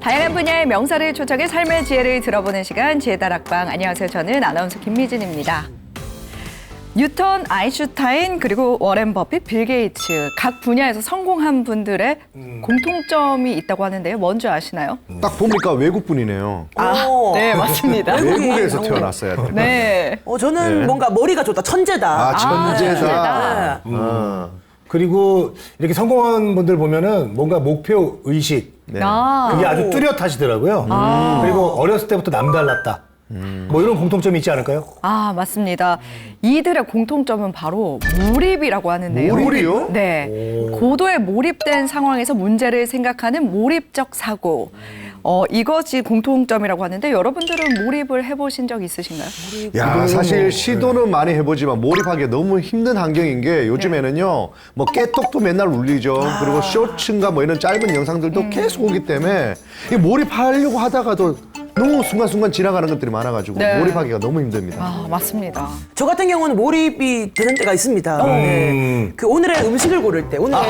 다양한 분야의 명사를 초청해 삶의 지혜를 들어보는 시간 지혜다락방. 안녕하세요. 저는 아나운서 김미진입니다. 뉴턴, 아인슈타인, 그리고 워렌 버핏, 빌 게이츠 각 분야에서 성공한 분들의 공통점이 있다고 하는데요. 뭔지 아시나요? 딱 보니까 외국분이네요. 네, 맞습니다. 외국에서 태어났어야 돼. 네. 저는 네. 뭔가 머리가 좋다. 천재다. 천재다. 그리고 이렇게 성공한 분들 보면은 뭔가 목표 의식 네. 그게 아주 뚜렷하시더라고요. 그리고 어렸을 때부터 남달랐다. 뭐 이런 공통점이 있지 않을까요? 맞습니다. 이들의 공통점은 바로 몰입이라고 하는데요. 몰입이요? 네. 고도에 몰입된 상황에서 문제를 생각하는 몰입적 사고. 이것이 공통점이라고 하는데 여러분들은 몰입을 해보신 적 있으신가요? 야, 사실 시도는 많이 해보지만 몰입하기 너무 힘든 환경인 게 요즘에는요, 뭐 깨똑도 맨날 울리죠. 그리고 쇼츠인가 뭐 이런 짧은 영상들도 계속 오기 때문에 이 몰입하려고 하다가도 너무 순간순간 지나가는 것들이 많아가지고 네. 몰입하기가 너무 힘듭니다. 맞습니다. 저 같은 경우는 몰입이 되는 때가 있습니다. 네. 그 오늘의 음식을 고를 때, 오늘의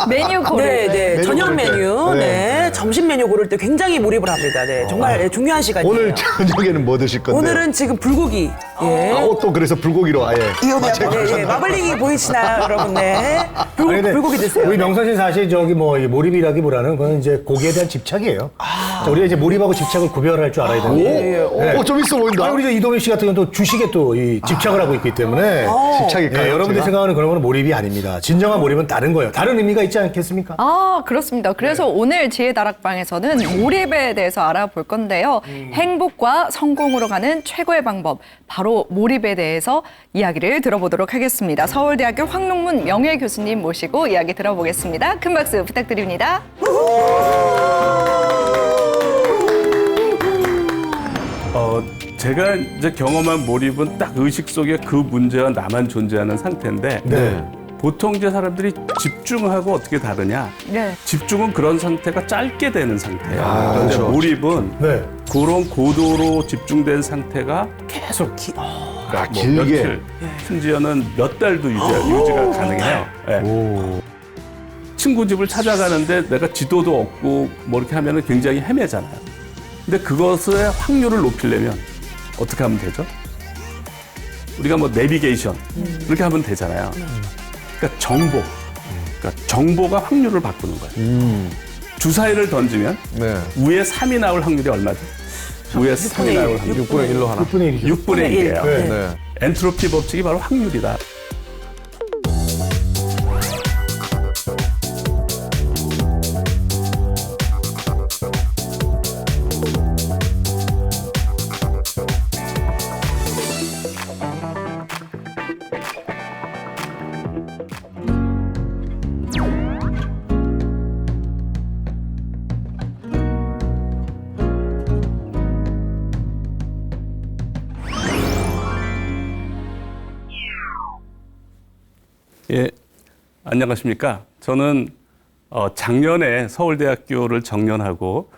메뉴 고를 네, 때. 네, 메뉴 저녁 고를 때. 메뉴, 네. 네, 점심 메뉴 고를 때 굉장히 몰입을 합니다. 네, 정말 중요한 시간이에요. 오늘 저녁에는 뭐 드실 건데? 오늘은 지금 불고기. 예. 또 그래서 불고기로 아예. 네, 마블링이 보이시나요, 여러분? 네. 불고기 드세요. 우리 명선 씨 사실 저기 뭐 이 몰입이라기보다는 그건 이제 고기에 대한 집착이에요. 자, 우리가 이제 몰입하고 집착을 구별할 줄 알아야 되는데. 오, 좀 있어 보인다. 우리 이제 이도민 씨 같은 경우는 또 주식에 또 이 집착을 하고 있기 때문에 집착일까요? 여러분들이 제가? 생각하는 그런 거는 몰입이 아닙니다. 진정한 몰입은 다른 거예요. 다른 의미가 있지 않겠습니까? 그렇습니다. 그래서 오늘 지혜다락방에서는 몰입에 대해서 알아볼 건데요. 행복과 성공으로 가는 최고의 방법, 바로 몰입에 대해서 이야기를 들어보도록 하겠습니다. 서울대학교 황농문 명예교수님 모시고 이야기 들어보겠습니다. 큰 박수 부탁드립니다. 제가 이제 경험한 몰입은 딱 의식 속에 그 문제와 나만 존재하는 상태인데 네. 보통 이제 사람들이 집중하고 어떻게 다르냐? 네. 집중은 그런 상태가 짧게 되는 상태예요. 그런데 그렇죠. 몰입은 네. 그런 고도로 집중된 상태가 계속 그러니까 뭐 길게. 며칠, 심지어는 몇 달도 유지가 가능해요. 네. 친구 집을 찾아가는데 내가 지도도 없고 뭐 이렇게 하면은 굉장히 헤매잖아요. 근데 그것의 확률을 높이려면 어떻게 하면 되죠? 우리가 뭐 내비게이션 그렇게 하면 되잖아요. 그러니까 정보가 확률을 바꾸는 거예요. 주사위를 던지면 네. 위에 3이 나올 확률이 얼마죠? 위에 3이 나올 확률 6분의 1로 하나. 6분의 1이죠. 6분의 1이에요. 네. 네. 엔트로피 법칙이 바로 확률이다. 예, 안녕하십니까. 저는 작년에 서울대학교를 정년하고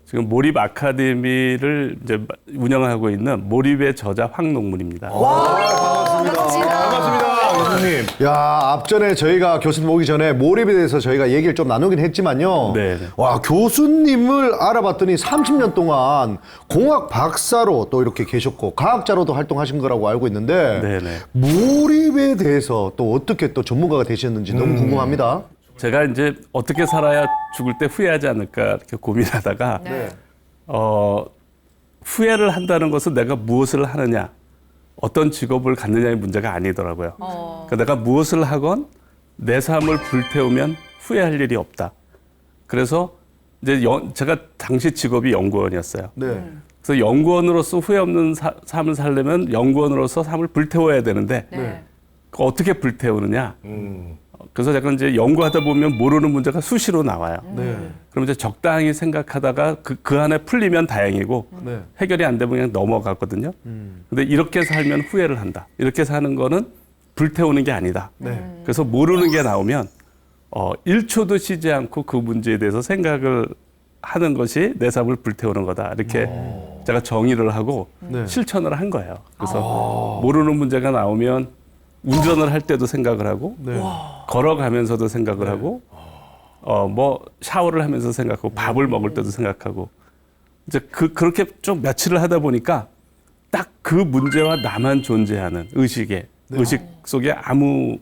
지금 몰입 아카데미를 이제 운영하고 있는 몰입의 저자 황농문입니다. 반갑습니다, 교수님. 야, 앞전에 저희가 교수님 오기 전에 몰입에 대해서 저희가 얘기를 좀 나누긴 했지만요. 네. 와, 교수님을 알아봤더니 30년 동안 공학 박사로 또 이렇게 계셨고 과학자로도 활동하신 거라고 알고 있는데 네네. 몰입에 대해서 또 어떻게 또 전문가가 되셨는지 너무 궁금합니다. 제가 이제 어떻게 살아야 죽을 때 후회하지 않을까 이렇게 고민하다가 네. 후회를 한다는 것은 내가 무엇을 하느냐, 어떤 직업을 갖느냐의 문제가 아니더라고요. 그러니까 내가 무엇을 하건 내 삶을 불태우면 후회할 일이 없다. 그래서 이제 제가 당시 직업이 연구원이었어요. 네. 그래서 연구원으로서 후회 없는 삶을 살려면 연구원으로서 삶을 불태워야 되는데 네. 어떻게 불태우느냐. 그래서 약간 이제 연구하다 보면 모르는 문제가 수시로 나와요. 네. 그럼 이제 적당히 생각하다가 그 안에 풀리면 다행이고 네. 해결이 안 되면 그냥 넘어가거든요. 근데 이렇게 살면 후회를 한다. 이렇게 사는 거는 불태우는 게 아니다. 그래서 모르는 게 나오면 1초도 쉬지 않고 그 문제에 대해서 생각을 하는 것이 내 삶을 불태우는 거다. 이렇게 제가 정의를 하고 네. 실천을 한 거예요. 그래서 모르는 문제가 나오면 운전을 할 때도 생각을 하고 네. 걸어가면서도 생각을 하고 뭐 샤워를 하면서 생각하고 밥을 먹을 때도 생각하고 이제 그렇게 좀 며칠을 하다 보니까 딱 그 문제와 나만 존재하는 의식 속에 아무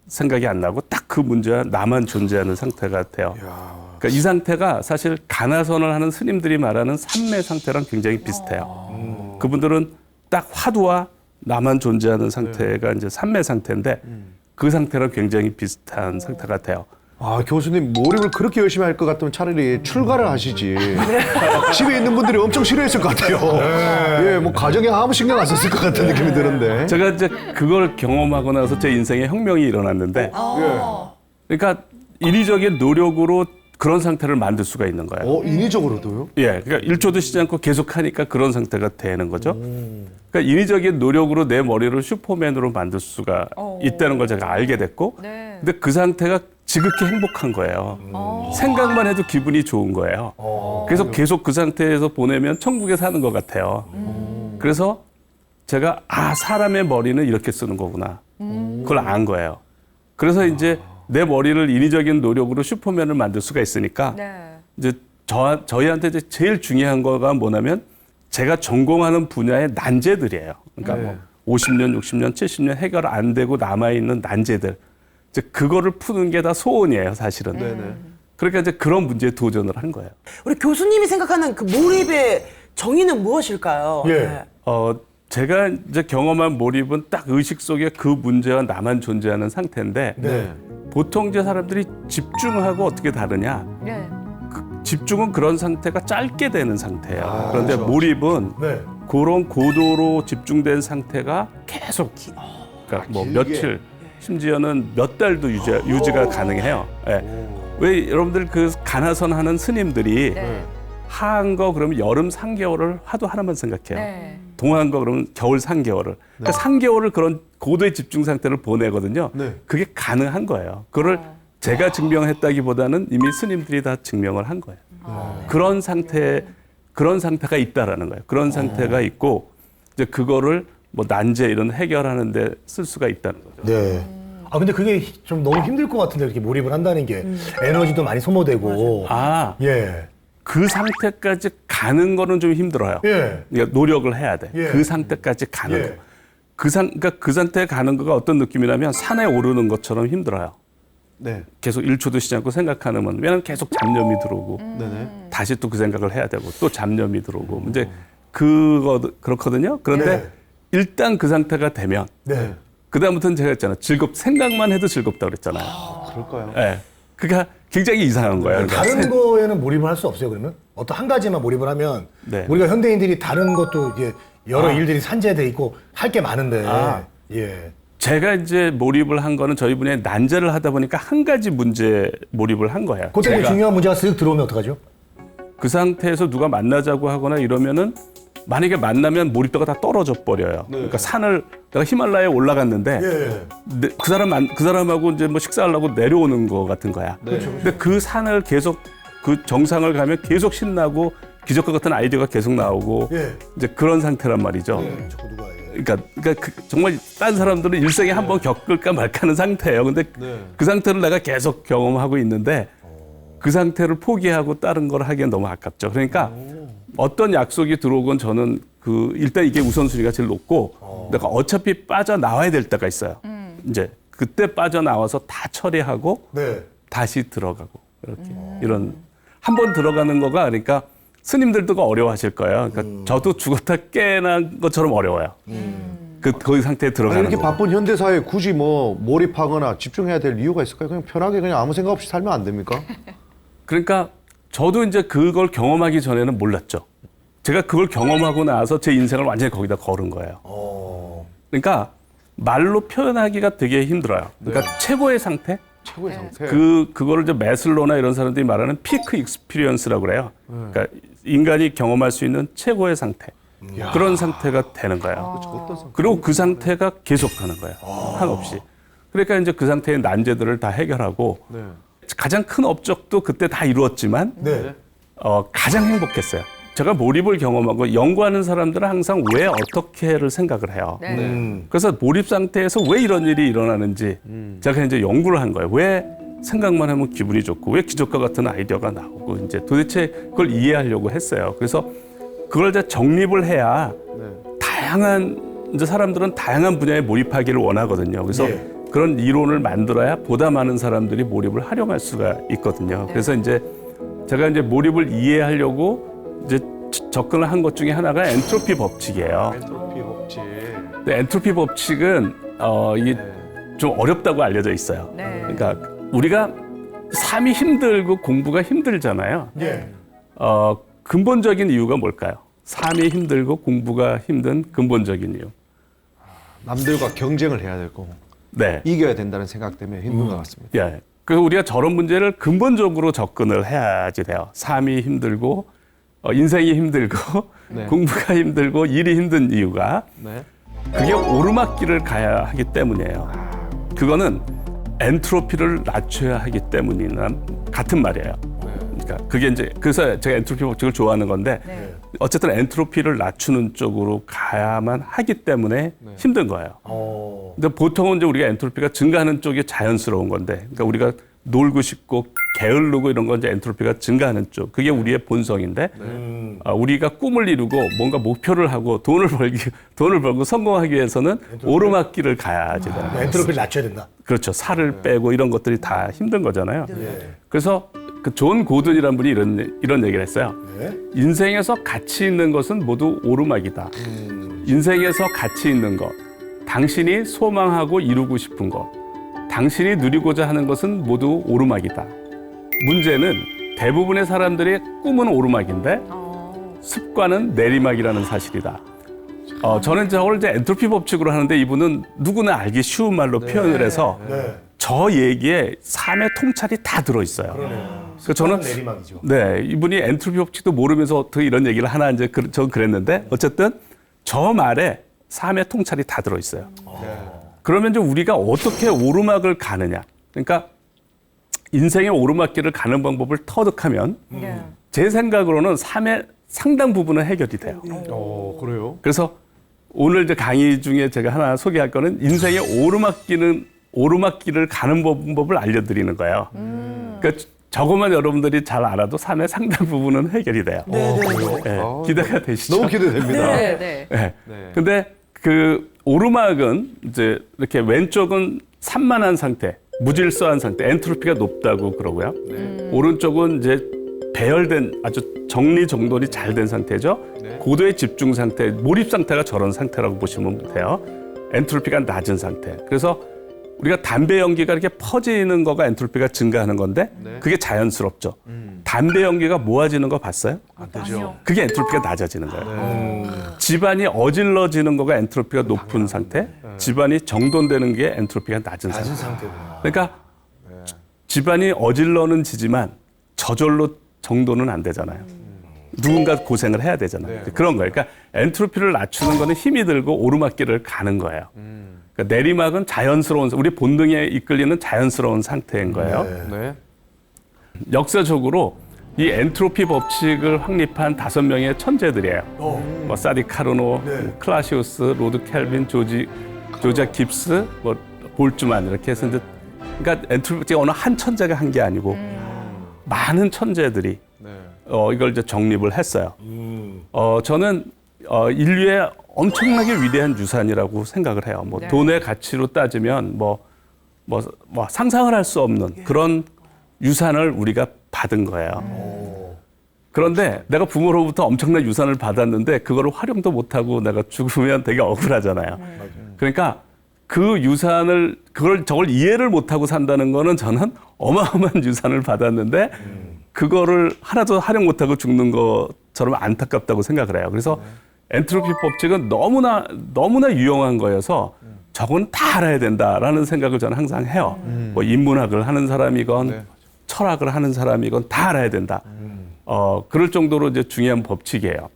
생각이 안 나고 딱 그 문제와 나만 존재하는 상태가 돼요. 그러니까 이 상태가 사실 가나선을 하는 스님들이 말하는 삼매 상태랑 굉장히 비슷해요. 그분들은 딱 화두와 나만 존재하는 상태가 이제 삼매 상태인데 그 상태랑 굉장히 비슷한 상태 같아요. 아, 교수님 몰입을 그렇게 열심히 할 것 같으면 차라리 출가를 하시지. 집에 있는 분들이 엄청 싫어했을 것 같아요. 예, 뭐 가정에 아무 신경 안 썼을 것 같은 느낌이 드는데. 제가 이제 그걸 경험하고 나서 제 인생에 혁명이 일어났는데, 그러니까 인위적인 노력으로 그런 상태를 만들 수가 있는 거예요. 인위적으로도요? 예, 그러니까 1초도 쉬지 않고 계속 하니까 그런 상태가 되는 거죠. 그러니까 인위적인 노력으로 내 머리를 슈퍼맨으로 만들 수가 있다는 걸 제가 알게 됐고, 네. 근데 그 상태가 지극히 행복한 거예요. 생각만 해도 기분이 좋은 거예요. 그래서 계속 그 상태에서 보내면 천국에 사는 것 같아요. 그래서 제가 사람의 머리는 이렇게 쓰는 거구나. 그걸 안 거예요. 그래서 이제 내 머리를 인위적인 노력으로 슈퍼맨을 만들 수가 있으니까 네. 이제 저희한테 이제 제일 중요한 거가 뭐냐면 제가 전공하는 분야의 난제들이에요. 그러니까 뭐 50년, 60년, 70년 해결 안 되고 남아있는 난제들. 이제 그거를 푸는 게 다 소원이에요, 사실은. 그러니까 이제 그런 문제에 도전을 한 거예요. 우리 교수님이 생각하는 그 몰입의 정의는 무엇일까요? 예. 네. 제가 이제 경험한 몰입은 딱 의식 속에 그 문제와 나만 존재하는 상태인데 보통 이제 사람들이 집중하고 어떻게 다르냐? 네. 집중은 그런 상태가 짧게 되는 상태예요. 그런데 그렇죠. 몰입은 네. 그런 고도로 집중된 상태가 계속 그러니까 뭐 길게. 며칠 심지어는 몇 달도 유지가 가능해요. 예. 왜 여러분들 그 가나선 하는 스님들이 네. 하한 거 그러면 여름 3개월을 화두 하나만 생각해요. 네. 동한 거 그러면 겨울 3개월을. 그러니까 3개월을 그런 고도의 집중 상태를 보내거든요. 네. 그게 가능한 거예요. 그걸 제가 증명했다기보다는 이미 스님들이 다 증명을 한 거예요. 그런 상태가 있다라는 거예요. 그런 상태가 있고 이제 그거를 뭐 난제 이런 해결하는 데 쓸 수가 있다는 거죠. 네. 아 근데 그게 좀 너무 힘들 것 같은데 이렇게 몰입을 한다는 게 에너지도 많이 소모되고. 예. 그 상태까지 가는 거는 좀 힘들어요. 예. 그러니까 노력을 해야 돼. 예. 그 상태까지 가는 예. 거. 그러니까 그 상태에 가는 거가 어떤 느낌이냐면 산에 오르는 것처럼 힘들어요. 네. 계속 1초도 쉬지 않고 생각하는 건 왜냐면 계속 잡념이 들어오고 네네. 다시 또 그 생각을 해야 되고 또 잡념이 들어오고 이제 그렇거든요. 그런데 네. 일단 그 상태가 되면 네. 그다음부터는 제가 했잖아요. 생각만 해도 즐겁다고 그랬잖아요. 그럴까요? 예. 그러니까 굉장히 이상한 거예요. 그러니까 다른 거에는 몰입을 할 수 없어요, 그러면? 어떤 한 가지만 몰입을 하면 네. 우리가 현대인들이 다른 것도 이게 여러 일들이 산재돼 있고 할 게 많은데. 예. 제가 이제 몰입을 한 거는 저희 분야에 난제를 하다 보니까 한 가지 문제 몰입을 한 거예요. 그때 제가 중요한 문제가 쓱 들어오면 어떡하죠? 그 상태에서 누가 만나자고 하거나 이러면은 만약에 만나면 몰입도가 다 떨어져 버려요. 그러니까 산을 내가 히말라야에 올라갔는데 예. 그 사람하고 이제 뭐 식사하려고 내려오는 거 같은 거야. 근데 그 산을 계속 그 정상을 가면 계속 신나고 기적과 같은 아이디어가 계속 나오고 예. 이제 그런 상태란 말이죠. 자꾸 누가 그러니까 정말 딴 사람들은 일생에 한 번 겪을까 말까 하는 상태예요. 근데 그 상태를 내가 계속 경험하고 있는데 그 상태를 포기하고 다른 걸 하기엔 너무 아깝죠. 그러니까 어떤 약속이 들어오건 저는 일단 이게 우선순위가 제일 높고 내가 어차피 빠져나와야 될 때가 있어요. 이제 그때 빠져나와서 다 처리하고 네. 다시 들어가고 이렇게 이런 한 번 들어가는 거가 그러니까 스님들도 어려워하실 거예요. 그러니까 저도 죽었다 깨어난 것처럼 어려워요. 그 상태에 들어가는 이렇게 거. 바쁜 현대 사회에 굳이 뭐 몰입하거나 집중해야 될 이유가 있을까요? 그냥 편하게 그냥 아무 생각 없이 살면 안 됩니까? 그러니까 저도 이제 그걸 경험하기 전에는 몰랐죠. 제가 그걸 경험하고 나서 제 인생을 완전히 거기다 걸은 거예요. 그러니까 말로 표현하기가 되게 힘들어요. 그러니까 최고의 상태? 최고의 상태. 그거를 이제 매슬로나 이런 사람들이 말하는 피크 익스피리언스라고 그래요. 그러니까 인간이 경험할 수 있는 최고의 상태. 그런 상태가 되는 거예요. 어떤 상태? 그리고 그 상태가 계속 가는 거예요. 한없이. 그러니까 이제 그 상태의 난제들을 다 해결하고 네. 가장 큰 업적도 그때 다 이루었지만 네. 가장 행복했어요. 제가 몰입을 경험하고 연구하는 사람들은 항상 왜 어떻게를 생각을 해요. 네. 그래서 몰입 상태에서 왜 이런 일이 일어나는지 제가 이제 연구를 한 거예요. 왜 생각만 하면 기분이 좋고 왜 기적과 같은 아이디어가 나오고 이제 도대체 그걸 이해하려고 했어요. 그래서 그걸 이제 정립을 해야 다양한 이제 사람들은 다양한 분야에 몰입하기를 원하거든요. 그래서 그런 이론을 만들어야 보다 많은 사람들이 몰입을 활용할 수가 있거든요. 그래서 이제 제가 이제 몰입을 이해하려고 이제 접근을 한 것 중에 하나가 엔트로피 법칙이에요. 엔트로피 법칙. 근데 엔트로피 법칙은 이게 좀 어렵다고 알려져 있어요. 네. 그러니까 우리가 삶이 힘들고 공부가 힘들잖아요. 근본적인 이유가 뭘까요? 삶이 힘들고 공부가 힘든 근본적인 이유. 남들과 경쟁을 해야 되고 네. 이겨야 된다는 생각 때문에 힘든 것 같습니다. 예. 그래서 우리가 저런 문제를 근본적으로 접근을 해야지 돼요. 삶이 힘들고 인생이 힘들고 네. 공부가 힘들고 일이 힘든 이유가 네. 그게 오르막길을 가야 하기 때문이에요. 그거는 엔트로피를 낮춰야 하기 때문이나 같은 말이에요. 그러니까 그게 이제 그래서 제가 엔트로피 법칙을 좋아하는 건데 어쨌든 엔트로피를 낮추는 쪽으로 가야만 하기 때문에 힘든 거예요. 근데 보통은 이제 우리가 엔트로피가 증가하는 쪽이 자연스러운 건데, 그러니까 우리가 놀고 싶고 게으르고 이런 건 이제 엔트로피가 증가하는 쪽, 그게 우리의 본성인데, 우리가 꿈을 이루고 뭔가 목표를 하고 돈을 벌고 성공하기 위해서는 오르막길을 가야지 되는 거예요. 엔트로피를 낮춰야 된다. 그렇죠. 살을 빼고 이런 것들이 다 힘든 거잖아요. 그래서 그 존 고든이라는 분이 이런 얘기를 했어요. 인생에서 가치 있는 것은 모두 오르막이다. 인생에서 가치 있는 것, 당신이 소망하고 이루고 싶은 것, 당신이 누리고자 하는 것은 모두 오르막이다. 문제는 대부분의 사람들의 꿈은 오르막인데 습관은 내리막이라는 사실이다. 저는 저걸 이제 엔트로피 법칙으로 하는데 이분은 누구나 알기 쉬운 말로 표현을 해서 저 얘기에 삶의 통찰이 다 들어있어요. 그래서 저는 내리막이죠. 네, 이분이 엔트로피 법칙도 모르면서 어떻게 이런 얘기를 하나 이제 전 그랬는데 어쨌든 저 말에 삶의 통찰이 다 들어있어요. 그러면 이제 우리가 어떻게 오르막을 가느냐? 그러니까 인생의 오르막길을 가는 방법을 터득하면 제 생각으로는 삶의 상당 부분은 해결이 돼요. 그래요? 그래서 오늘 이제 강의 중에 제가 하나 소개할 거는 인생의 오르막길을 가는 방법을 알려드리는 거예요. 그러니까 저것만 여러분들이 잘 알아도 삶의 상당 부분은 해결이 돼요. 네. 기대가 되시죠? 너무 기대됩니다. 네, 네. 네. 근데 그 오르막은 이제 이렇게 왼쪽은 산만한 상태, 무질서한 상태, 엔트로피가 높다고 그러고요. 오른쪽은 이제 배열된 아주 정리정돈이 잘 된 상태죠. 고도의 집중 상태, 몰입 상태가 저런 상태라고 보시면 돼요. 엔트로피가 낮은 상태. 그래서 우리가 담배 연기가 이렇게 퍼지는 거가 엔트로피가 증가하는 건데 그게 자연스럽죠. 담배 연기가 모아지는 거 봤어요? 그죠. 그게 엔트로피가 낮아지는 거예요. 집안이 어질러지는 거가 엔트로피가 높은 상태, 집안이 정돈되는 게 엔트로피가 낮은 상태. 그러니까 집안이 어질러는 지지만 저절로 정돈은 안 되잖아요. 누군가 고생을 해야 되잖아요. 그런 거예요. 그러니까 엔트로피를 낮추는 거는 힘이 들고 오르막길을 가는 거예요. 그러니까 내리막은 자연스러운, 우리 본능에 이끌리는 자연스러운 상태인 거예요. 네. 역사적으로 이 엔트로피 법칙을 확립한 5명의 천재들이에요. 뭐 사디 카르노, 클라시우스, 로드 켈빈, 조작 깁스, 뭐 볼츠만 이렇게 해서 이제 그러니까 엔트로피가 어느 한 천재가 한 게 아니고 많은 천재들이 이걸 이제 정립을 했어요. 저는 인류의 엄청나게 위대한 유산이라고 생각을 해요. 뭐 돈의 가치로 따지면 뭐 상상을 할 수 없는 그런 유산을 우리가 받은 거예요. 그런데 내가 부모로부터 엄청난 유산을 받았는데 그거를 활용도 못하고 내가 죽으면 되게 억울하잖아요. 그러니까 그 유산을 저걸 이해를 못하고 산다는 거는 저는 어마어마한 유산을 받았는데 그거를 하나도 활용 못하고 죽는 것처럼 안타깝다고 생각을 해요. 그래서 엔트로피 법칙은 너무나 유용한 거여서 저건 다 알아야 된다라는 생각을 저는 항상 해요. 뭐 인문학을 하는 사람이건 철학을 하는 사람이건 다 알아야 된다. 그럴 정도로 이제 중요한 법칙이에요.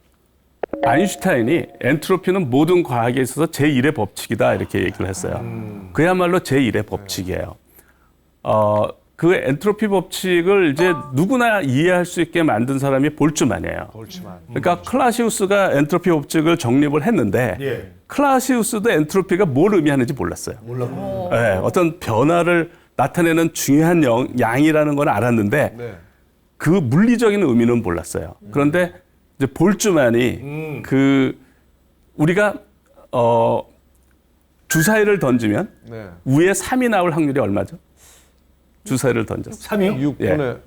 아인슈타인이 엔트로피는 모든 과학에 있어서 제1의 법칙이다 이렇게 얘기를 했어요. 그야말로 제1의 법칙이에요. 그 엔트로피 법칙을 이제 누구나 이해할 수 있게 만든 사람이 볼츠만이에요. 그러니까 클라시우스가 엔트로피 법칙을 정립을 했는데 클라시우스도 엔트로피가 뭘 의미하는지 몰랐어요. 네, 어떤 변화를 나타내는 중요한 양이라는 건 알았는데 네. 그 물리적인 의미는 몰랐어요. 그런데 이제 볼트만이 그 우리가 주사위를 던지면 네. 위에 3이 나올 확률이 얼마죠? 주사위를 던졌어. 3이요? 6분의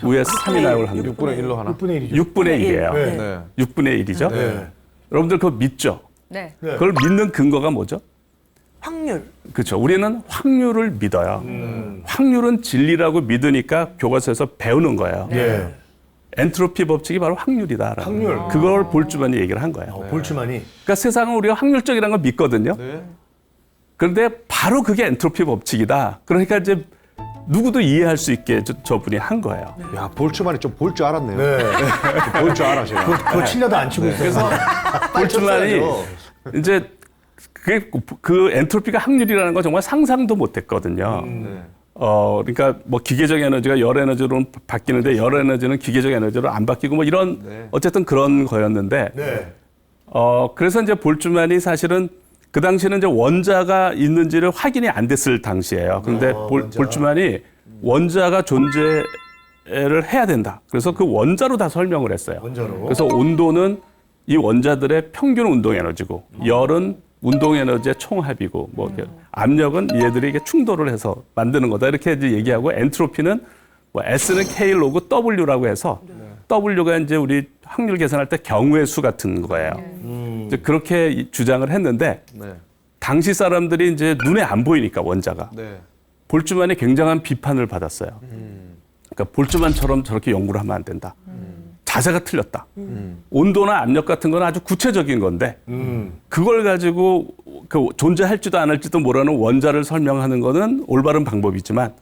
위에 3이 나올 확률. 6분의 1로 하나? 6분의 1이죠. 6분의 1이에요. 네. 네. 6분의 1이죠. 네. 여러분들 그거 믿죠? 네. 네. 그걸 믿는 근거가 뭐죠? 확률. 그렇죠. 우리는 확률을 믿어요. 확률은 진리라고 믿으니까 교과서에서 배우는 거예요. 예. 엔트로피 법칙이 바로 확률이다. 확률. 그걸 볼주만이 얘기를 한 거예요. 볼츠만이. 그러니까 세상은 우리가 확률적이라는 걸 믿거든요. 네. 그런데 바로 그게 엔트로피 법칙이다. 그러니까 이제 누구도 이해할 수 있게 저분이 한 거예요. 야, 볼츠만이 좀 볼 줄 알았네요. 네. 볼 줄 알아, 제가. 그거 치려도 안 치고 있어요. 그래서 볼주만이 이제 그게 그 엔트로피가 확률이라는 거 정말 상상도 못했거든요. 네. 그러니까 뭐 기계적 에너지가 열 에너지로 바뀌는데 열 에너지는 기계적 에너지로 안 바뀌고 뭐 이런 네. 어쨌든 그런 거였는데 네. 그래서 이제 볼주만이 사실은 그 당시에는 이제 원자가 있는지를 확인이 안 됐을 당시예요. 그런데 원자. 볼주만이 원자가 존재를 해야 된다. 그래서 그 원자로 다 설명을 했어요. 원자로. 그래서 온도는 이 원자들의 평균 운동 에너지고 열은 운동 에너지의 총합이고 뭐 이렇게 압력은 얘들이 이게 충돌을 해서 만드는 거다. 이렇게 이제 얘기하고 엔트로피는 뭐 S는 K 로그 W라고 해서 W가 이제 우리 확률 계산할 때 경우의 수 같은 거예요. 이제 그렇게 주장을 했는데 네. 당시 사람들이 이제 눈에 안 보이니까 원자가 네. 볼츠만이 굉장한 비판을 받았어요. 그러니까 볼츠만처럼 저렇게 연구를 하면 안 된다. 자세가 틀렸다. 온도나 압력 같은 건 아주 구체적인 건데 그걸 가지고 그 존재할지도 안 할지도 모르는 원자를 설명하는 거는 올바른 방법이지만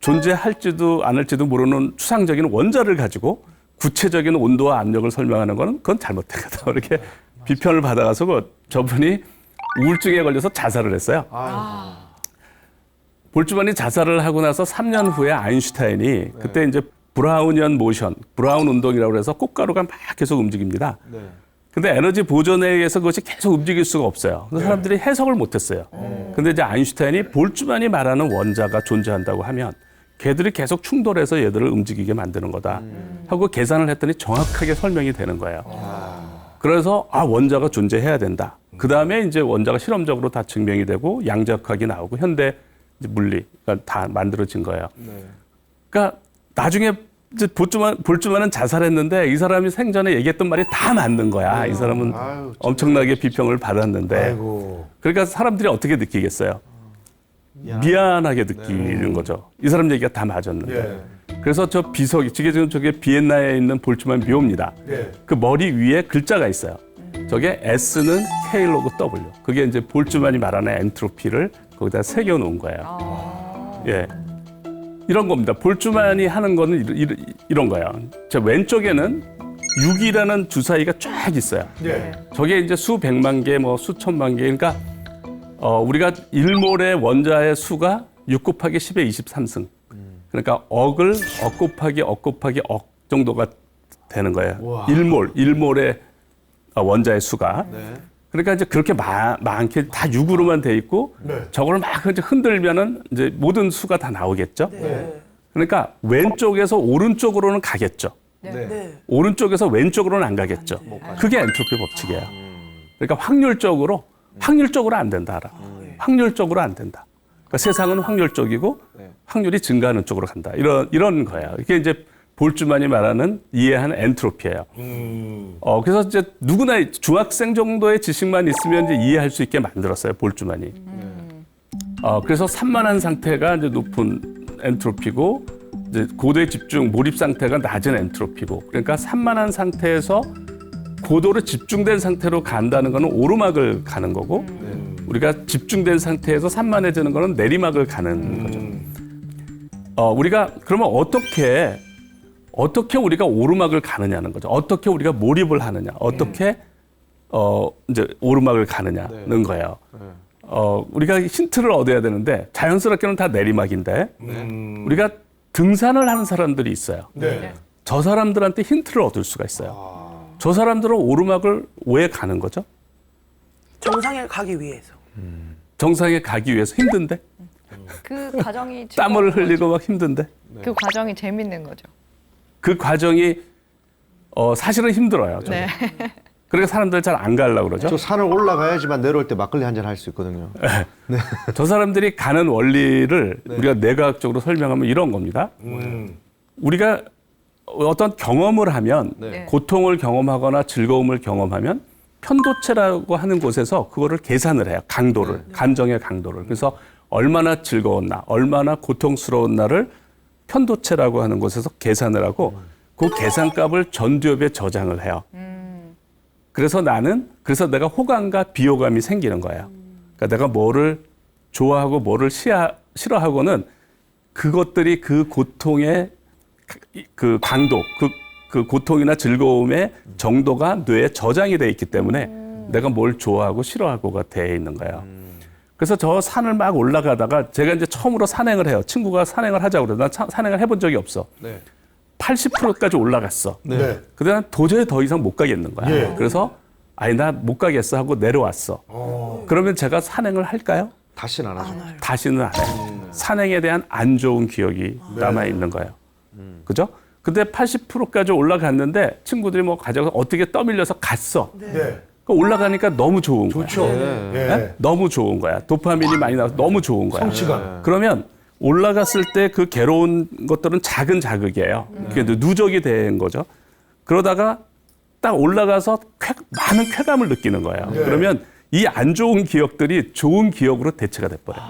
존재할지도 안 할지도 모르는 추상적인 원자를 가지고 구체적인 온도와 압력을 설명하는 거는 그건 잘못된 거다. 이렇게 비편을 받아가서 저분이 우울증에 걸려서 자살을 했어요. 볼츠만이 자살을 하고 나서 3년 후에 아인슈타인이 그때 이제 브라운이언 모션, 브라운 운동이라고 해서 꽃가루가 막 계속 움직입니다. 네. 근데 에너지 보존에 의해서 그것이 계속 움직일 수가 없어요. 그래서 사람들이 해석을 못했어요. 근데 이제 아인슈타인이 볼츠만이 말하는 원자가 존재한다고 하면 걔들이 계속 충돌해서 얘들을 움직이게 만드는 거다 하고 계산을 했더니 정확하게 설명이 되는 거예요. 그래서 원자가 존재해야 된다. 그 다음에 이제 원자가 실험적으로 다 증명이 되고 양자역학이 나오고 현대 이제 물리가 다 만들어진 거예요. 그러니까 나중에 이제 볼츠만은 자살했는데 이 사람이 생전에 얘기했던 말이 다 맞는 거야. 이 사람은 아유, 엄청나게 비평을 받았는데 아이고. 그러니까 사람들이 어떻게 느끼겠어요? 미안하게 느끼는 거죠. 이 사람 얘기가 다 맞았는데. 예. 그래서 저 비석이 지금 저게 비엔나에 있는 볼츠만 묘입니다. 예. 그 머리 위에 글자가 있어요. 저게 S는 K 로그 W. 그게 이제 볼츠만이 말하는 엔트로피를 거기다 새겨 놓은 거예요. 예. 이런 겁니다. 볼츠만이 하는 거는 이런 거예요. 저 왼쪽에는 6이라는 주사위가 쫙 있어요. 예. 저게 이제 수백만 개, 뭐 수천만 개. 그러니까 우리가 1몰의 원자의 수가 6 곱하기 10의 23승. 그러니까 억을 억 곱하기 억 곱하기 억 정도가 되는 거예요. 우와. 1몰의 원자의 수가. 네. 그러니까 이제 그렇게 많게 다 6으로만 돼 있고 네. 저걸 막 이제 흔들면은 이제 모든 수가 다 나오겠죠. 그러니까 왼쪽에서 오른쪽으로는 가겠죠. 네. 네. 오른쪽에서 왼쪽으로는 안 가겠죠. 그게 엔트로피 법칙이에요. 그러니까 확률적으로 안 된다. 알아. 확률적으로 안 된다. 그러니까 세상은 확률적이고 확률이 증가하는 쪽으로 간다. 이런 거예요. 이게 이제 볼츠만이 말하는 이해하는 엔트로피예요. 그래서 이제 누구나 중학생 정도의 지식만 있으면 이제 이해할 수 있게 만들었어요. 볼츠만이. 그래서 산만한 상태가 이제 높은 엔트로피고 이제 고도의 집중, 몰입 상태가 낮은 엔트로피고. 그러니까 산만한 상태에서 고도로 집중된 상태로 간다는 거는 오르막을 가는 거고 우리가 집중된 상태에서 산만해지는 거는 내리막을 가는 거죠. 우리가 그러면 어떻게 우리가 오르막을 가느냐는 거죠. 어떻게 우리가 몰입을 하느냐, 어떻게 이제 오르막을 가느냐는 거예요. 우리가 힌트를 얻어야 되는데 자연스럽게는 다 내리막인데 우리가 등산을 하는 사람들이 있어요. 네. 저 사람들한테 힌트를 얻을 수가 있어요. 저 사람들은 오르막을 왜 가는 거죠? 정상에 가기 위해서. 정상에 가기 위해서 힘든데? 그 과정이 땀을 즐거운 흘리고 막 힘든데 거죠. 그 과정이 재밌는 거죠. 그 과정이 사실은 힘들어요. 저는. 네. 그러니까 사람들 잘 안 가려고 그러죠. 저 산을 올라가야지만 내려올 때 막걸리 한 잔 할 수 있거든요. 저 사람들이 가는 원리를 우리가 내과학적으로 설명하면 이런 겁니다. 우리가 어떤 경험을 하면 네. 고통을 경험하거나 즐거움을 경험하면 편도체라고 하는 곳에서 그거를 계산을 해요. 강도를, 감정의 강도를. 그래서 얼마나 즐거웠나, 얼마나 고통스러웠나를 편도체라고 하는 곳에서 계산을 하고 그 계산값을 전두엽에 저장을 해요. 그래서 내가 호감과 비호감이 생기는 거예요. 그러니까 내가 뭐를 좋아하고 뭐를 싫어하고는 그것들이 그 고통의 그 강도, 그 고통이나 즐거움의 정도가 뇌에 저장이 돼 있기 때문에 내가 뭘 좋아하고 싫어하고가 돼 있는 거예요. 그래서 저 산을 막 올라가다가 제가 이제 처음으로 산행을 해요. 친구가 산행을 하자고 그래서 난 산행을 해본 적이 없어. 네. 80%까지 올라갔어. 네. 그다음 도저히 더 이상 못 가겠는 거야. 예. 그래서 아니 나 못 가겠어 하고 내려왔어. 그러면 제가 산행을 할까요? 다시는 안 하죠. 다시는 안 해요. 산행에 대한 안 좋은 기억이 남아 있는 거예요. 그죠? 근데 80%까지 올라갔는데 친구들이 뭐 가져가서 어떻게 떠밀려서 갔어. 네. 그 올라가니까 너무 좋은 거야. 좋죠. 네? 너무 좋은 거야. 도파민이 많이 나와서 너무 좋은 거야. 성취감. 그러면 올라갔을 때 그 괴로운 것들은 작은 자극이에요. 그게 누적이 된 거죠. 그러다가 딱 올라가서 많은 쾌감을 느끼는 거예요. 그러면 이 안 좋은 기억들이 좋은 기억으로 대체가 돼버려요.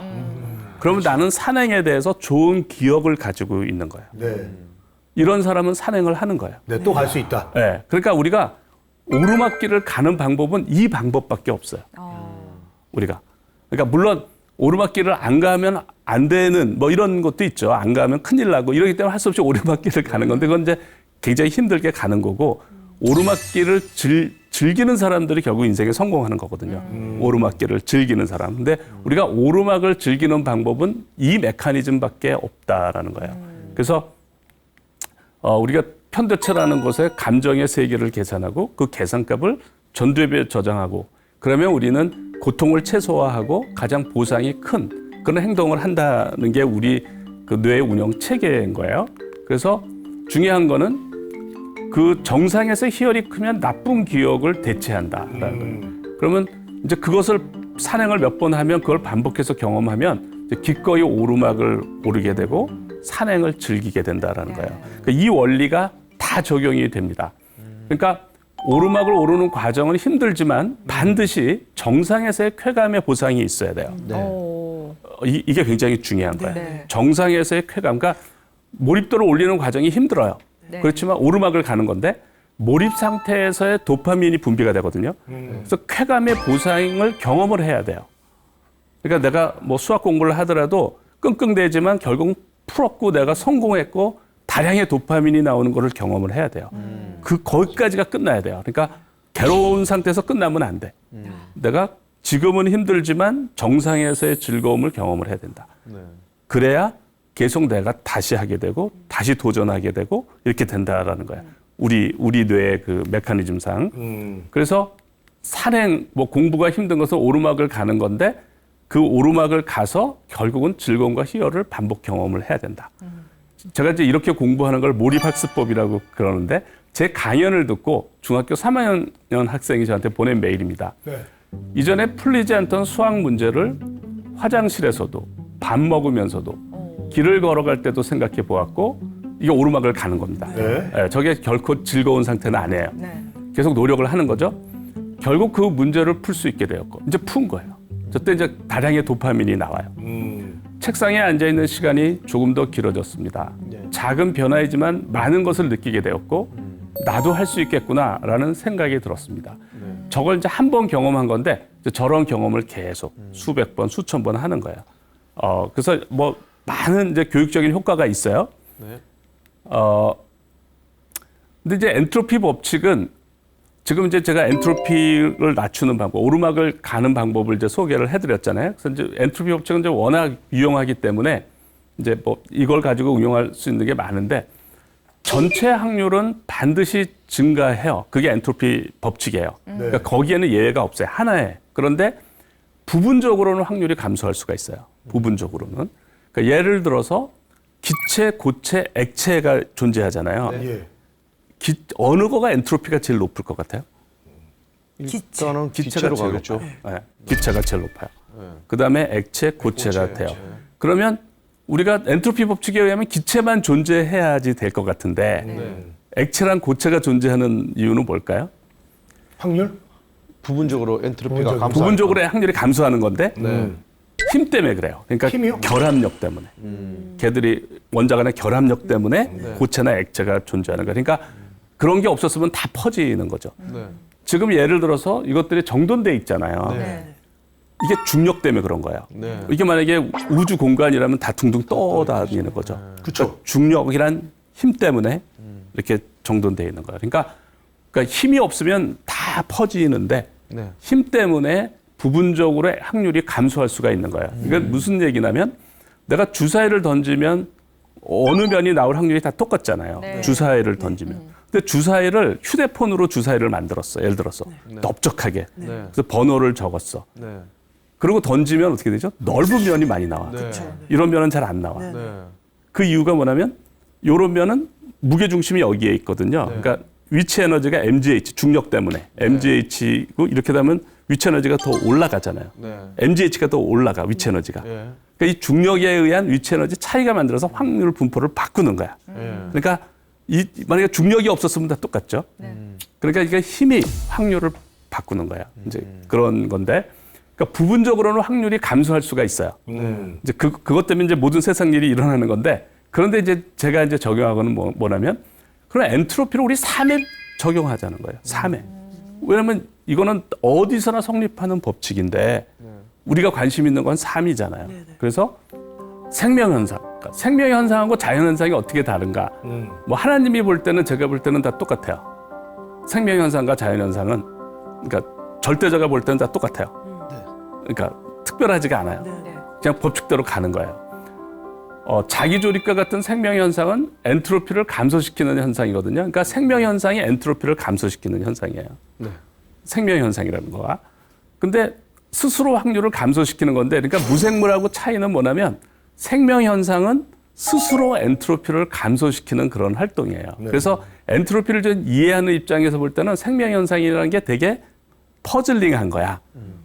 그러면 나는 산행에 대해서 좋은 기억을 가지고 있는 거예요. 네. 이런 사람은 산행을 하는 거예요. 네, 또 갈 수 있다. 네. 그러니까 우리가 오르막길을 가는 방법은 이 방법밖에 없어요. 우리가. 그러니까 물론 오르막길을 안 가면 안 되는 뭐 이런 것도 있죠. 안 가면 큰일 나고 이러기 때문에 할 수 없이 오르막길을 가는 건데 그건 이제 굉장히 힘들게 가는 거고 오르막길을 즐기는 사람들이 결국 인생에 성공하는 거거든요. 오르막길을 즐기는 사람. 근데 우리가 오르막을 즐기는 방법은 이 메커니즘밖에 없다라는 거예요. 그래서 우리가 편도체라는 곳에 감정의 세계를 계산하고 그 계산값을 전두엽에 저장하고 그러면 우리는 고통을 최소화하고 가장 보상이 큰 그런 행동을 한다는 게 우리 그 뇌 운영 체계인 거예요. 그래서 중요한 거는 그 정상에서 희열이 크면 나쁜 기억을 대체한다라는 거예요. 그러면 이제 그것을 산행을 몇 번 하면 그걸 반복해서 경험하면 이제 기꺼이 오르막을 오르게 되고 산행을 즐기게 된다라는 거예요. 그러니까 이 원리가 다 적용이 됩니다. 그러니까 오르막을 오르는 과정은 힘들지만 반드시 정상에서의 쾌감의 보상이 있어야 돼요. 이게 굉장히 중요한 거예요. 네. 정상에서의 쾌감. 그러니까 몰입도를 올리는 과정이 힘들어요. 네. 그렇지만 오르막을 가는 건데 몰입 상태에서의 도파민이 분비가 되거든요. 그래서 쾌감의 보상을 경험을 해야 돼요. 그러니까 내가 뭐 수학 공부를 하더라도 끙끙대지만 결국 풀었고 내가 성공했고 다량의 도파민이 나오는 거를 경험을 해야 돼요. 거기까지가 끝나야 돼요. 그러니까 괴로운 상태에서 끝나면 안 돼. 내가 지금은 힘들지만 정상에서의 즐거움을 경험을 해야 된다. 그래야 계속 내가 다시 하게 되고 다시 도전하게 되고 이렇게 된다라는 거야. 우리 뇌의 그 메커니즘상. 그래서 산행 뭐 공부가 힘든 것은 오르막을 가는 건데 그 오르막을 가서 결국은 즐거움과 희열을 반복 경험을 해야 된다. 제가 이제 이렇게 공부하는 걸 몰입학습법이라고 그러는데 제 강연을 듣고 중학교 3학년 학생이 저한테 보낸 메일입니다. 네. 이전에 풀리지 않던 수학 문제를 화장실에서도 밥 먹으면서도 길을 걸어갈 때도 생각해 보았고 이게 오르막을 가는 겁니다. 네. 네, 저게 결코 즐거운 상태는 아니에요. 네. 계속 노력을 하는 거죠. 결국 그 문제를 풀 수 있게 되었고 이제 푼 거예요. 저때 이제 다량의 도파민이 나와요. 책상에 앉아 있는 시간이 조금 더 길어졌습니다. 작은 변화이지만 많은 것을 느끼게 되었고 나도 할 수 있겠구나라는 생각이 들었습니다. 저걸 이제 한 번 경험한 건데 이제 저런 경험을 계속 수백 번, 수천 번 하는 거예요. 그래서 뭐 많은 이제 교육적인 효과가 있어요. 근데 이제 엔트로피 법칙은 지금 이제 제가 엔트로피를 낮추는 방법, 오르막을 가는 방법을 이제 소개를 해드렸잖아요. 그래서 이제 엔트로피 법칙은 이제 워낙 유용하기 때문에 이제 뭐 이걸 가지고 응용할 수 있는 게 많은데 전체 확률은 반드시 증가해요. 그게 엔트로피 법칙이에요. 그러니까 거기에는 예외가 없어요. 하나에. 그런데 부분적으로는 확률이 감소할 수가 있어요. 부분적으로는. 그러니까 예를 들어서 기체, 고체, 액체가 존재하잖아요. 예. 어느 거가 엔트로피가 제일 높을 것 같아요? 일단은 기체가 기체로 제일 가겠죠. 높아요. 네, 기체가 제일 높아요. 그다음에 액체, 고체가 돼요. 그러면 우리가 엔트로피 법칙에 의하면 기체만 존재해야지 될 것 같은데 액체랑 고체가 존재하는 이유는 뭘까요? 확률? 부분적으로 엔트로피가 감소. 부분적으로 확률이 감소하는 건데 네. 힘 때문에 그래요. 그러니까 힘이요? 결합력 때문에. 걔들이 원자 간의 결합력 때문에 고체나 액체가 존재하는 거예요. 그러니까 그런 게 없었으면 다 퍼지는 거죠. 네. 지금 예를 들어서 이것들이 정돈돼 있잖아요. 이게 중력 때문에 그런 거예요. 네. 이게 만약에 우주 공간이라면 다 둥둥 떠다니는 거죠. 그쵸. 중력이란 힘 때문에 이렇게 정돈돼 있는 거예요. 그러니까 힘이 없으면 다 퍼지는데 네. 힘 때문에 부분적으로 확률이 감소할 수가 있는 거예요. 이게 무슨 얘기냐면 내가 주사위를 던지면 어느 면이 나올 확률이 다 똑같잖아요. 네. 주사위를 던지면. 근데 주사위를 휴대폰으로 주사위를 만들었어. 예를 들어서 넓적하게. 그래서 번호를 적었어. 네. 그리고 던지면 어떻게 되죠? 넓은 면이 많이 나와. 네. 이런 면은 잘 안 나와. 네. 그 이유가 뭐냐면 이런 면은 무게 중심이 여기에 있거든요. 그러니까 위치 에너지가 mgh 중력 때문에 mgh고 이렇게 되면 위치 에너지가 더 올라가잖아요. 네. mgh가 더 올라가 위치 에너지가. 예. 그러니까 이 중력에 의한 위치 에너지 차이가 만들어서 확률 분포를 바꾸는 거야. 예. 그러니까 만약에 중력이 없었으면 다 똑같죠. 그러니까 이게 힘이 확률을 바꾸는 거야. 이제 그런 건데. 그러니까 부분적으로는 확률이 감소할 수가 있어요. 이제 그것 때문에 이제 모든 세상 일이 일어나는 건데 그런데 이제 제가 이제 적용하고는 뭐냐면 그런 엔트로피를 우리 삶에 적용하자는 거예요. 삶에. 왜냐하면 이거는 어디서나 성립하는 법칙인데 우리가 관심 있는 건 삶이잖아요. 그래서 생명현상. 그러니까 생명현상하고 자연현상이 어떻게 다른가. 뭐 하나님이 볼 때는 제가 볼 때는 다 똑같아요. 생명현상과 자연현상은 그러니까 절대자가 볼 때는 다 똑같아요. 그러니까 특별하지가 않아요. 그냥 법칙대로 가는 거예요. 자기조립과 같은 생명현상은 엔트로피를 감소시키는 현상이거든요. 그러니까 생명현상이 엔트로피를 감소시키는 현상이에요. 네. 생명현상이라는 거가. 근데 스스로 확률을 감소시키는 건데 그러니까 무생물하고 차이는 뭐냐면 생명현상은 스스로 엔트로피를 감소시키는 그런 활동이에요. 그래서 엔트로피를 좀 이해하는 입장에서 볼 때는 생명현상이라는 게 되게 퍼즐링한 거야.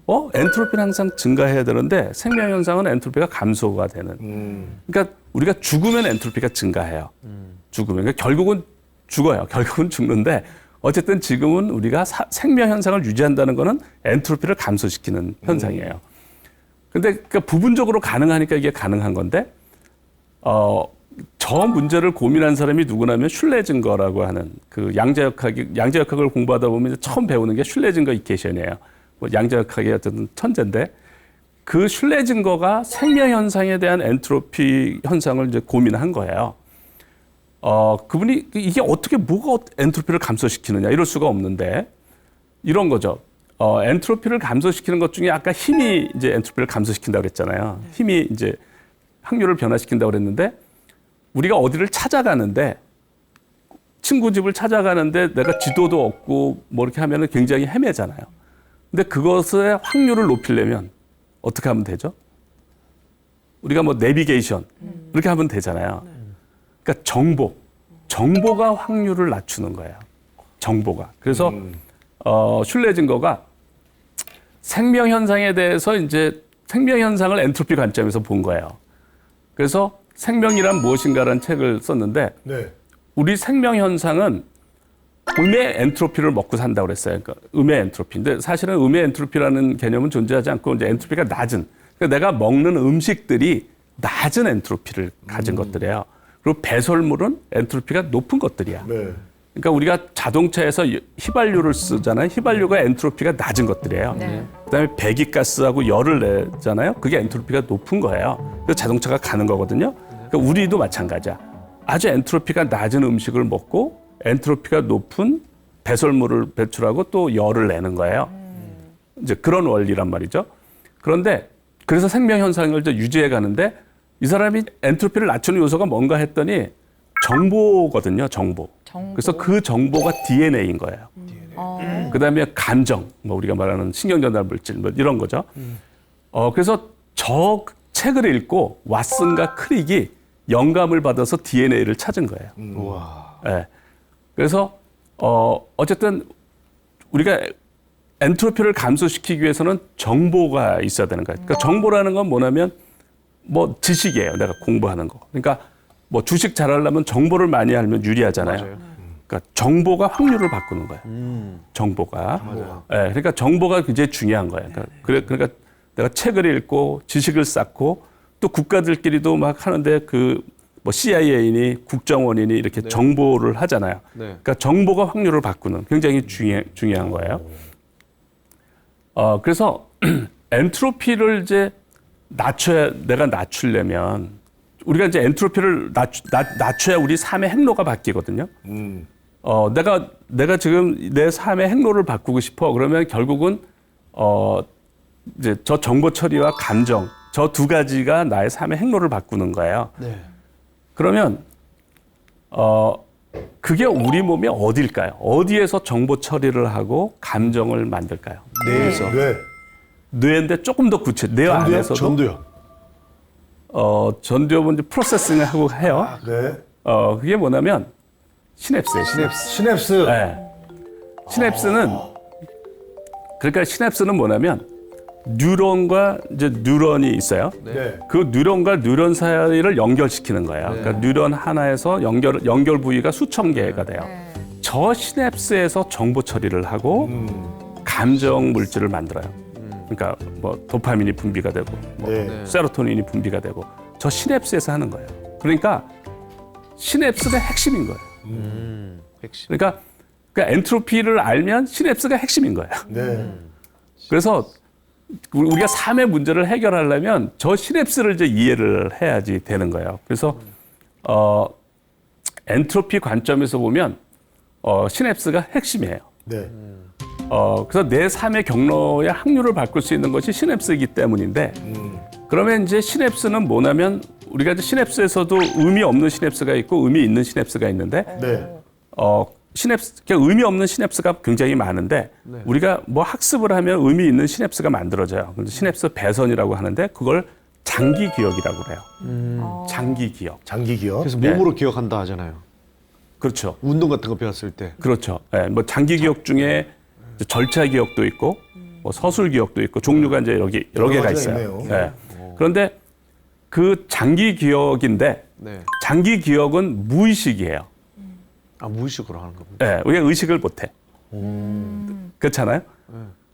엔트로피는 항상 증가해야 되는데 생명현상은 엔트로피가 감소가 되는. 그러니까 우리가 죽으면 엔트로피가 증가해요. 죽으면. 그러니까 결국은 죽어요. 결국은 죽는데 어쨌든 지금은 우리가 생명현상을 유지한다는 거는 엔트로피를 감소시키는 현상이에요. 근데 그러니까 부분적으로 가능하니까 이게 가능한 건데 저 문제를 고민한 사람이 누구냐면 슐레징거라고 하는 그 양자역학을 공부하다 보면 이제 처음 배우는 게 슐레징거 이퀘이션이에요. 뭐 양자역학의 어쨌든 천재인데 그 슐레징거가 생명현상에 대한 엔트로피 현상을 이제 고민한 거예요. 그분이 이게 어떻게 뭐가 엔트로피를 감소시키느냐 이럴 수가 없는데 이런 거죠. 엔트로피를 감소시키는 것 중에 아까 힘이 이제 엔트로피를 감소시킨다고 그랬잖아요. 힘이 이제 확률을 변화시킨다고 그랬는데 우리가 어디를 찾아가는데 친구 집을 찾아가는데 내가 지도도 없고 뭐 이렇게 하면은 굉장히 헤매잖아요. 근데 그것의 확률을 높이려면 어떻게 하면 되죠? 우리가 뭐 내비게이션 이렇게 하면 되잖아요. 그러니까 정보가 확률을 낮추는 거예요. 정보가. 그래서 슐레징거가 생명 현상에 대해서 이제 생명 현상을 엔트로피 관점에서 본 거예요. 그래서 생명이란 무엇인가라는 책을 썼는데 네. 우리 생명 현상은 음의 엔트로피를 먹고 산다고 그랬어요. 그러니까 음의 엔트로피. 근데 사실은 음의 엔트로피라는 개념은 존재하지 않고 이제 엔트로피가 낮은. 그러니까 내가 먹는 음식들이 낮은 엔트로피를 가진 것들이에요. 그리고 배설물은 엔트로피가 높은 것들이야. 네. 그러니까 우리가 자동차에서 휘발유를 쓰잖아요. 휘발유가 엔트로피가 낮은 것들이에요. 그다음에 배기가스하고 열을 내잖아요. 그게 엔트로피가 높은 거예요. 그래서 자동차가 가는 거거든요. 그러니까 우리도 마찬가지야. 아주 엔트로피가 낮은 음식을 먹고 엔트로피가 높은 배설물을 배출하고 또 열을 내는 거예요. 이제 그런 원리란 말이죠. 그런데 그래서 생명 현상을 이제 유지해 가는데 이 사람이 엔트로피를 낮추는 요소가 뭔가 했더니 정보거든요, 정보. 그래서 그 정보가 DNA인 거예요. 그다음에 감정, 뭐 우리가 말하는 신경전달 물질, 뭐 이런 거죠. 그래서 저 책을 읽고 왓슨과 크릭이 영감을 받아서 DNA를 찾은 거예요. 우와. 예. 그래서 어쨌든 우리가 엔트로피를 감소시키기 위해서는 정보가 있어야 되는 거예요. 그러니까 정보라는 건 뭐냐면 뭐 지식이에요. 내가 공부하는 거. 그러니까 뭐 주식 잘하려면 정보를 많이 알면 유리하잖아요. 맞아요. 그러니까 정보가 확률을 바꾸는 거예요. 정보가. 예, 그러니까 정보가 굉장히 중요한 거예요. 그러니까 내가 책을 읽고 지식을 쌓고 또 국가들끼리도 막 하는데 뭐 CIA니 국정원이니 이렇게 정보를 하잖아요. 네. 그러니까 정보가 확률을 바꾸는 굉장히 중요한 거예요. 그래서 엔트로피를 이제 내가 낮추려면 우리가 이제 엔트로피를 낮춰야 우리 삶의 행로가 바뀌거든요. 내가 지금 내 삶의 행로를 바꾸고 싶어. 그러면 결국은 이제 저 정보 처리와 감정 저 두 가지가 나의 삶의 행로를 바꾸는 거예요. 네. 그러면 그게 우리 몸이 어딜까요? 어디에서 정보 처리를 하고 감정을 만들까요? 뇌에서. 뇌. 뇌인데 조금 더 뇌 안에서도 전두요. 전두엽은 이제 프로세싱을 하고 해요. 네. 그게 뭐냐면 시냅스예요. 시냅스. 네. 시냅스는 그러니까 시냅스는 뭐냐면 뉴런과 이제 뉴런이 있어요. 네. 그 뉴런과 뉴런 사이를 연결시키는 거예요. 그러니까 뉴런 하나에서 연결 부위가 수천 개가 돼요. 저 시냅스에서 정보 처리를 하고 감정 물질을 만들어요. 그러니까 뭐 도파민이 분비가 되고 뭐 네. 세로토닌이 분비가 되고 저 시냅스에서 하는 거예요. 그러니까 시냅스가 핵심인 거예요. 핵심. 그러니까 엔트로피를 알면 시냅스가 핵심인 거예요. 네. 그래서 우리가 삶의 문제를 해결하려면 저 시냅스를 이제 이해를 해야지 되는 거예요. 그래서 엔트로피 관점에서 보면 시냅스가 핵심이에요. 네. 그래서 내 삶의 경로의 확률을 바꿀 수 있는 것이 시냅스이기 때문인데 그러면 이제 시냅스는 뭐냐면 우리가 이제 시냅스에서도 의미 없는 시냅스가 있고 의미 있는 시냅스가 있는데 네. 그러니까 의미 없는 시냅스가 굉장히 많은데 우리가 뭐 학습을 하면 의미 있는 시냅스가 만들어져요. 그래서 시냅스 배선이라고 하는데 그걸 장기 기억이라고 그래요. 장기 기억. 장기 기억. 그래서 몸으로 기억한다 하잖아요. 그렇죠. 운동 같은 거 배웠을 때. 그렇죠. 예, 뭐 장기 기억 중에 이제 절차 기억도 있고 뭐 서술 기억도 있고 종류가 이제 여러 개가 가지가 있어요. 있네요. 예. 그런데 그 장기 기억인데 네. 장기 기억은 무의식이에요. 무의식으로 하는 겁니다. 예, 우리가 의식을 못해. 그렇잖아요.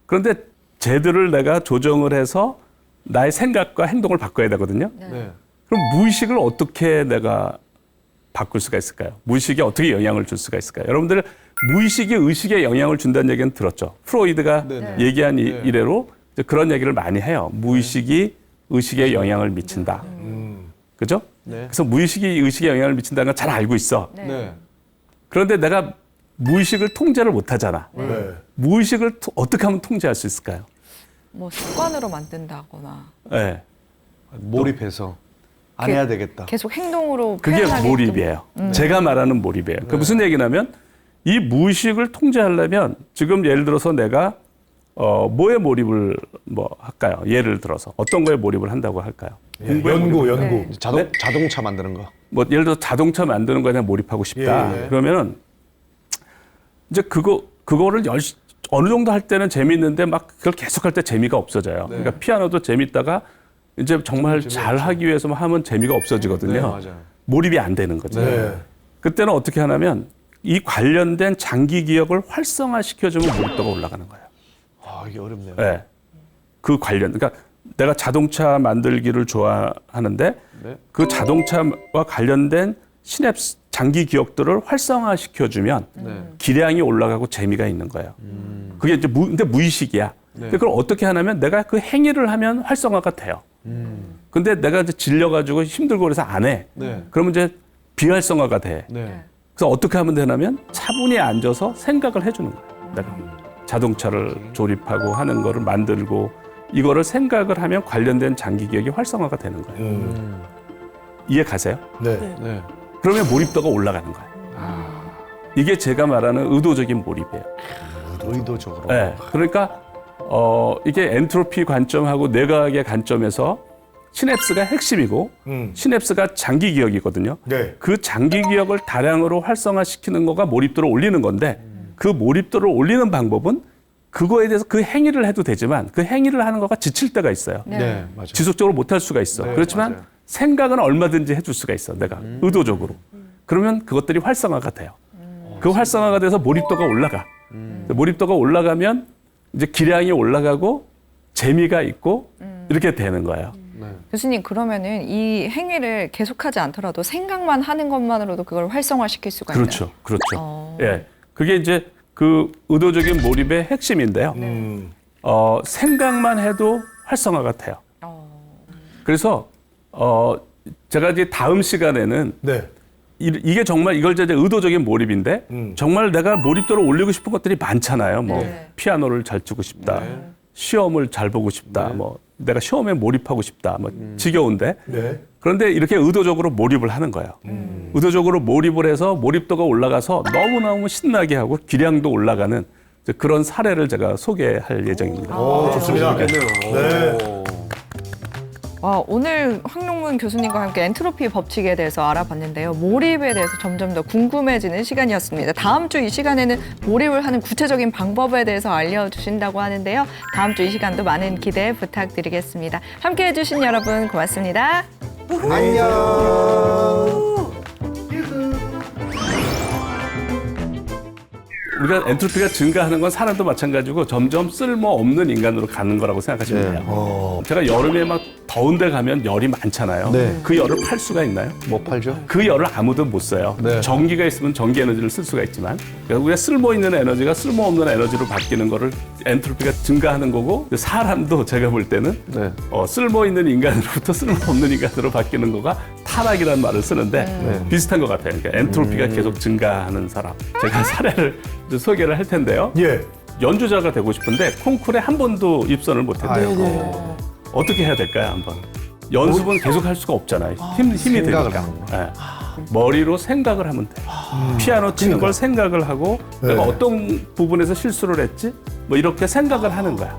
그런데 쟤들을 내가 조정을 해서 나의 생각과 행동을 바꿔야 되거든요. 네. 그럼 무의식을 어떻게 내가 바꿀 수가 있을까요? 무의식이 어떻게 영향을 줄 수가 있을까요? 여러분들 무의식이 의식에 영향을 준다는 얘기는 들었죠. 프로이드가 네네. 얘기한 이래로 이제 그런 얘기를 많이 해요. 무의식이 의식에 영향을 미친다. 그죠? 네. 그래서 무의식이 의식에 영향을 미친다는 걸 잘 알고 있어. 네. 그런데 내가 무의식을 통제를 못 하잖아. 네. 무의식을 어떻게 하면 통제할 수 있을까요? 뭐 습관으로 만든다거나 네. 몰입해서 안 해야 되겠다. 계속 행동으로 그게 표현하게끔. 몰입이에요. 제가 말하는 몰입이에요. 그 무슨 얘기냐면 이 무의식을 통제하려면 지금 예를 들어서 내가 뭐에 몰입을 뭐 할까요? 예를 들어서 어떤 거에 몰입을 한다고 할까요? 공부에 연구. 네. 자동차 만드는 거. 뭐 예를 들어 자동차 만드는 거에 몰입하고 싶다. 예, 예. 그러면은 이제 그거를 어느 정도 할 때는 재미있는데 막 그걸 계속 할 때 재미가 없어져요. 그러니까 피아노도 재밌다가 이제 정말 잘 하기 위해서 하면 재미가 없어지거든요. 네, 맞아요. 몰입이 안 되는 거죠. 네. 그때는 어떻게 하냐면 이 관련된 장기 기억을 활성화시켜주면 몰입도가 올라가는 거예요. 아, 이게 어렵네요. 네. 그 관련, 그러니까 내가 자동차 만들기를 좋아하는데 네. 그 자동차와 관련된 시냅스 장기 기억들을 활성화시켜주면 기량이 올라가고 재미가 있는 거예요. 그게 이제 근데 무의식이야. 근데 그걸 어떻게 하냐면 내가 그 행위를 하면 활성화가 돼요. 근데 내가 이제 질려가지고 힘들고 그래서 안 해. 네. 그러면 이제 비활성화가 돼. 네. 그래서 어떻게 하면 되냐면 차분히 앉아서 생각을 해주는 거예요. 내가 자동차를 조립하고 하는 거를 만들고 이거를 생각을 하면 관련된 장기 기억이 활성화가 되는 거예요. 이해 가세요? 네. 네. 그러면 몰입도가 올라가는 거예요. 이게 제가 말하는 의도적인 몰입이에요. 의도적으로. 네. 그러니까 이게 엔트로피 관점하고 뇌과학의 관점에서 시냅스가 핵심이고 시냅스가 장기 기억이거든요. 네. 그 장기 기억을 다량으로 활성화시키는 거가 몰입도를 올리는 건데 그 몰입도를 올리는 방법은 그거에 대해서 그 행위를 해도 되지만 그 행위를 하는 거가 지칠 때가 있어요. 네, 맞아요. 지속적으로 못 할 수가 있어. 그렇지만 맞아요. 생각은 얼마든지 해줄 수가 있어. 내가 의도적으로. 그러면 그것들이 활성화가 돼요. 그 활성화가 돼서 몰입도가 올라가. 몰입도가 올라가면 이제 기량이 올라가고 재미가 있고 이렇게 되는 거예요. 교수님 그러면은 이 행위를 계속하지 않더라도 생각만 하는 것만으로도 그걸 활성화시킬 수가 있나요? 그렇죠. 그렇죠. 예. 그게 이제 그 의도적인 몰입의 핵심인데요. 생각만 해도 활성화가 돼요. 그래서 제가 이제 다음 시간에는 네. 이게 정말 이걸 이제 의도적인 몰입인데 정말 내가 몰입도를 올리고 싶은 것들이 많잖아요. 뭐 피아노를 잘 치고 싶다. 시험을 잘 보고 싶다. 뭐 내가 시험에 몰입하고 싶다. 뭐 지겨운데. 네. 그런데 이렇게 의도적으로 몰입을 하는 거예요. 의도적으로 몰입을 해서 몰입도가 올라가서 너무너무 신나게 하고 기량도 올라가는 이제 그런 사례를 제가 소개할 예정입니다. 좋습니다. 네. 와, 오늘 황룡문 교수님과 함께 엔트로피 법칙에 대해서 알아봤는데요. 몰입에 대해서 점점 더 궁금해지는 시간이었습니다. 다음 주 이 시간에는 몰입을 하는 구체적인 방법에 대해서 알려주신다고 하는데요. 다음 주 이 시간도 많은 기대 부탁드리겠습니다. 함께 해주신 여러분 고맙습니다. 안녕. 우리가 엔트로피가 증가하는 건 사람도 마찬가지고 점점 쓸모없는 인간으로 가는 거라고 생각하시면 돼요. 제가 여름에 막 더운 데 가면 열이 많잖아요. 네. 그 열을 팔 수가 있나요? 못 팔죠? 그 열을 아무도 못 써요. 네. 전기가 있으면 전기 에너지를 쓸 수가 있지만 그러니까 우리가 쓸모있는 에너지가 쓸모없는 에너지로 바뀌는 거를 엔트로피가 증가하는 거고 사람도 제가 볼 때는 네. 쓸모있는 인간으로부터 쓸모없는 인간으로 바뀌는 거가 타락이라는 말을 쓰는데 비슷한 것 같아요. 그러니까 엔트로피가 계속 증가하는 사람. 제가 사례를 이제 소개를 할 텐데요. 예. 연주자가 되고 싶은데 콩쿠르에 한 번도 입선을 못했대요. 아이고. 어떻게 해야 될까요, 한번? 연습은 계속 할 수가 없잖아요. 힘이 생각을 드니까. 하는 예. 머리로 생각을 하면 돼요. 피아노 치는 걸 생각을 하고 내가 어떤 부분에서 실수를 했지? 뭐 이렇게 생각을 하는 거야.